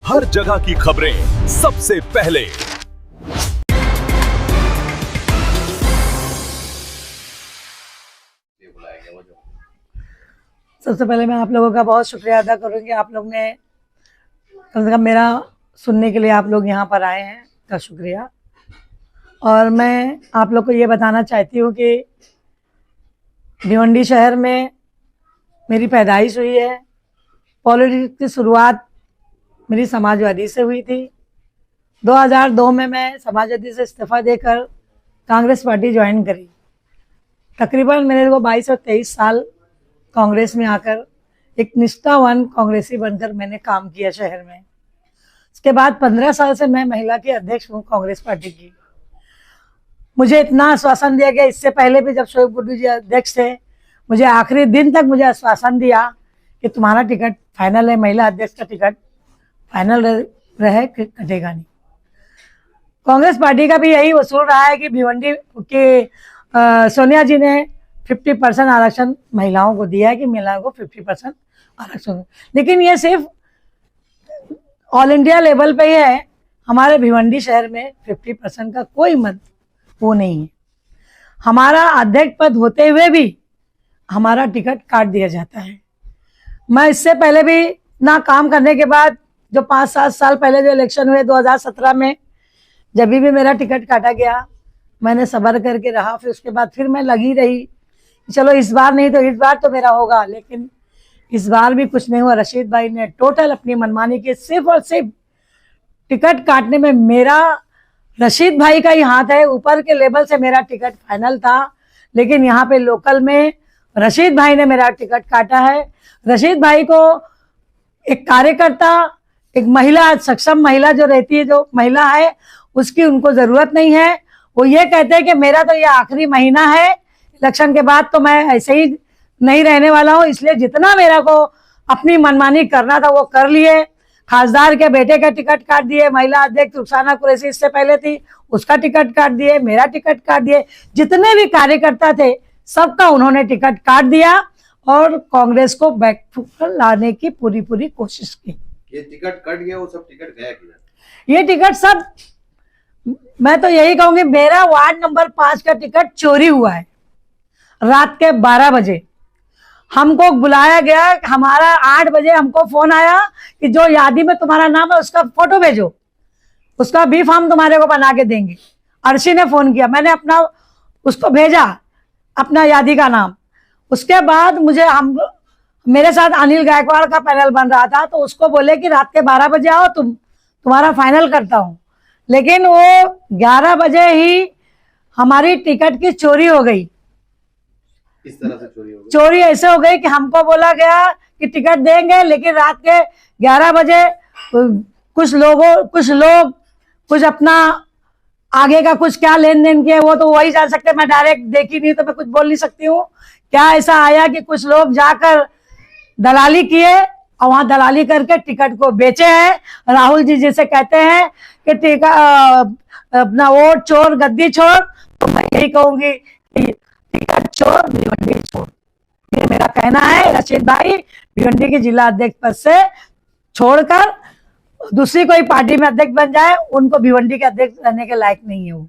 हर जगह की खबरें सबसे पहले। सबसे पहले मैं आप लोगों का बहुत शुक्रिया अदा करूंगी। आप लोग ने कम से कम मेरा सुनने के लिए आप लोग यहाँ पर आए हैं, का शुक्रिया। और मैं आप लोग को ये बताना चाहती हूँ कि भिवंडी शहर में मेरी पैदाइश हुई है। पॉलिटिक्स की शुरुआत मेरी समाजवादी से हुई थी। 2002 में मैं समाजवादी से इस्तीफा देकर कांग्रेस पार्टी ज्वाइन करी। तकरीबन मेरे को 22 और 23 साल कांग्रेस में आकर एक निष्ठावान कांग्रेसी बनकर मैंने काम किया शहर में। उसके बाद 15 साल से मैं महिला की अध्यक्ष हूँ कांग्रेस पार्टी की। मुझे इतना आश्वासन दिया गया, इससे पहले भी जब शोएब गुड्डू जी अध्यक्ष थे, मुझे आखिरी दिन तक मुझे आश्वासन दिया कि तुम्हारा टिकट फाइनल है, महिला अध्यक्ष का टिकट फाइनल रहे, कटेगा नहीं। कांग्रेस पार्टी का भी यही वसूल रहा है कि भिवंडी के सोनिया जी ने 50% आरक्षण महिलाओं को दिया है कि महिलाओं को 50% आरक्षण। लेकिन ये सिर्फ ऑल इंडिया लेवल पे ही है। हमारे भिवंडी शहर में 50% का कोई मत वो नहीं है। हमारा अध्यक्ष पद होते हुए भी हमारा टिकट काट दिया जाता है। मैं इससे पहले भी ना काम करने के बाद जो 5-7 साल पहले जो इलेक्शन हुए 2017 में, जब भी मेरा टिकट काटा गया, मैंने सब्र करके रहा। फिर उसके बाद फिर मैं लगी रही, चलो इस बार नहीं तो इस बार तो मेरा होगा। लेकिन इस बार भी कुछ नहीं हुआ। रशीद भाई ने टोटल अपनी मनमानी की, सिर्फ और सिर्फ टिकट काटने में मेरा रशीद भाई का ही हाथ है। ऊपर के लेवल से मेरा टिकट फाइनल था, लेकिन यहाँ पे लोकल में रशीद भाई ने मेरा टिकट काटा है। रशीद भाई को एक कार्यकर्ता, एक महिला, सक्षम महिला जो रहती है, जो महिला है, उसकी उनको जरूरत नहीं है। वो ये कहते हैं कि मेरा तो ये आखिरी महीना है, इलेक्शन के बाद तो मैं ऐसे ही नहीं रहने वाला हूँ, इसलिए जितना मेरा को अपनी मनमानी करना था वो कर लिए। खासदार के बेटे का टिकट काट दिए, महिला अध्यक्ष रुखसाना कुरैशी इससे पहले थी, उसका टिकट काट दिए, मेरा टिकट काट दिए। जितने भी कार्यकर्ता थे सबका उन्होंने टिकट काट दिया और कांग्रेस को बैकफुट लाने की पूरी कोशिश की। ये टिकट कट गया, वो सब टिकट गया किधर? ये टिकट सब, मैं तो यही कहूंगी, मेरा वार्ड नंबर 5 का टिकट चोरी हुआ है। रात के 12 बजे हमको बुलाया गया। हमारा 8 बजे हमको फोन आया कि जो यादी में तुम्हारा नाम है उसका फोटो भेजो, उसका बी फॉर्म तुम्हारे को बना के देंगे। अर्शी ने फोन किया, मैंने अपना उसको भेजा, अपना यादी का नाम। उसके बाद मेरे साथ अनिल गायकवाड़ का पैनल बन रहा था, तो उसको बोले कि रात के 12 बजे आओ, तुम्हारा फाइनल करता हूँ। लेकिन वो 11 बजे ही हमारी टिकट की चोरी हो गई। इस तरह से चोरी हो गई? चोरी ऐसे हो गई कि हमको बोला गया कि टिकट देंगे, लेकिन रात के 11 बजे कुछ अपना आगे का कुछ क्या लेन देन किया वो तो वही जान सकते। मैं डायरेक्ट देखी नहीं तो मैं कुछ बोल नहीं सकती हूँ। क्या ऐसा आया कि कुछ लोग जाकर दलाली किए और वहां दलाली करके टिकट को बेचे हैं। राहुल जी जैसे कहते हैं कि अपना वोट चोर गद्दी छोड़, तो मैं यही कहूंगी कि टिकट चोर भिवंडी छोड़, ये मेरा कहना है। रशीद भाई भिवंडी के जिला अध्यक्ष पद से छोड़कर दूसरी कोई पार्टी में अध्यक्ष बन जाए, उनको भिवंडी के अध्यक्ष रहने के लायक नहीं है। वो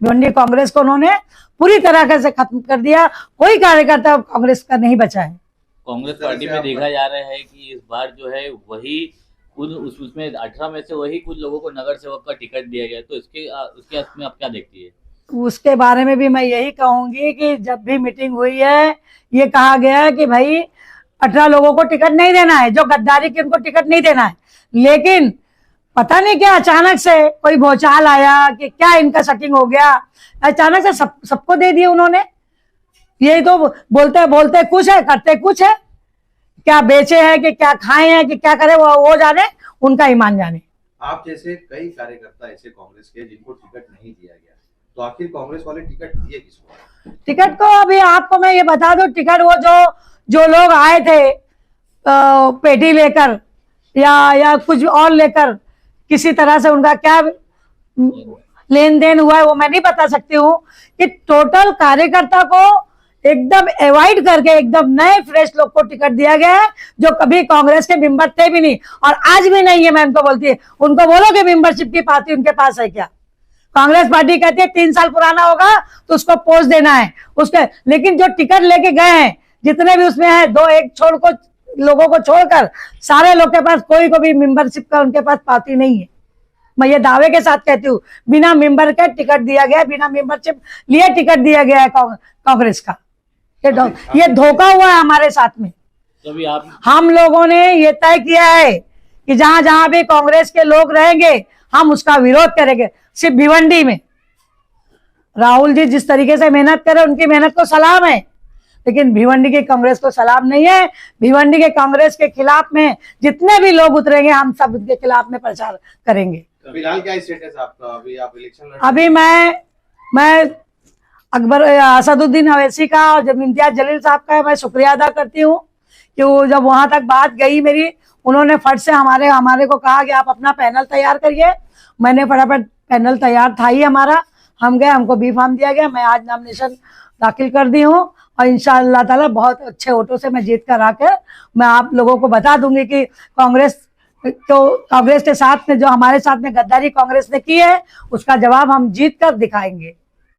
भिवंडी कांग्रेस को उन्होंने पूरी तरह से खत्म कर दिया। कोई कार्यकर्ता कांग्रेस का नहीं बचा है। कांग्रेस पार्टी में देखा जा रहा है कि इस बार जो है वही उसमें 18 में से वही कुछ लोगों को नगर सेवक का टिकट दिया गया, तो उसके में आप क्या देखती है? उसके बारे में भी मैं यही कहूंगी कि जब भी मीटिंग हुई है, ये कहा गया है कि भाई 18 लोगों को टिकट नहीं देना है, जो गद्दारी की उनको टिकट नहीं देना है। लेकिन पता नहीं क्या अचानक से कोई भूचाल आया कि क्या इनका सेटिंग हो गया, अचानक से सबको दे दिए उन्होंने। यही तो बोलते कुछ है, करते कुछ है। क्या बेचे हैं कि क्या खाए हैं कि क्या करे, वो जाने, उनका ईमान जाने। आप जैसे कई कार्यकर्ता ऐसे कांग्रेस के जिनको टिकट नहीं दिया गया, तो आखिर कांग्रेस वाले टिकट दिए किसको? टिकट को अभी आपको मैं ये बता दूं, टिकट वो जो लोग आए थे पेटी लेकर या कुछ और लेकर, किसी तरह से उनका क्या लेन देन हुआ है वो मैं नहीं बता सकती हूँ। कि टोटल कार्यकर्ता को एकदम अवॉइड करके एकदम नए फ्रेश लोग को टिकट दिया गया है, जो कभी कांग्रेस के मेंबर थे भी नहीं और आज भी नहीं है। मैं उनको बोलती है, उनको बोलो कि मेंबरशिप की पार्टी उनके पास है क्या? कांग्रेस पार्टी कहती है 3 साल पुराना होगा तो उसको पोस्ट देना है उसके, लेकिन जो टिकट लेके गए हैं जितने भी उसमें है, 2-1 छोड़ को लोगों को छोड़कर सारे लोग के पास कोई को भी मेंबरशिप का उनके पास पार्टी नहीं है। मैं ये दावे के साथ कहती हूँ, बिना मेंबर के टिकट दिया गया, बिना मेंबरशिप लिए टिकट दिया गया है कांग्रेस का। ये धोखा हुआ है हमारे साथ में। तो अभी आप हम लोगों ने ये तय किया है कि जहां जहां भी कांग्रेस के लोग रहेंगे हम उसका विरोध करेंगे। सिर्फ भिवंडी में राहुल जी जिस तरीके से मेहनत करे उनकी मेहनत को सलाम है, लेकिन भिवंडी की कांग्रेस को सलाम नहीं है। भिवंडी के कांग्रेस के खिलाफ में जितने भी लोग उतरेंगे हम सब उनके खिलाफ में प्रचार करेंगे। फिलहाल क्या स्टेटस आपका? अभी आप इलेक्शन लड़ अभी मैं अकबर असदुद्दीन अवैसी का और जब इम्तियाज जलील साहब का मैं शुक्रिया अदा करती हूँ कि वो जब वहां तक बात गई मेरी, उन्होंने फट से हमारे को कहा कि आप अपना पैनल तैयार करिए। मैंने फटाफट पैनल तैयार था ही हमारा, हम गए, हमको बी फार्म दिया गया, मैं आज नॉमिनेशन दाखिल कर दी हूँ और इंशाअल्लाह ताला बहुत अच्छे वोटों से मैं जीत कर आकर मैं आप लोगों को बता दूंगी कि कांग्रेस के साथ में जो हमारे साथ में गद्दारी कांग्रेस ने की है उसका जवाब हम जीत कर दिखाएंगे।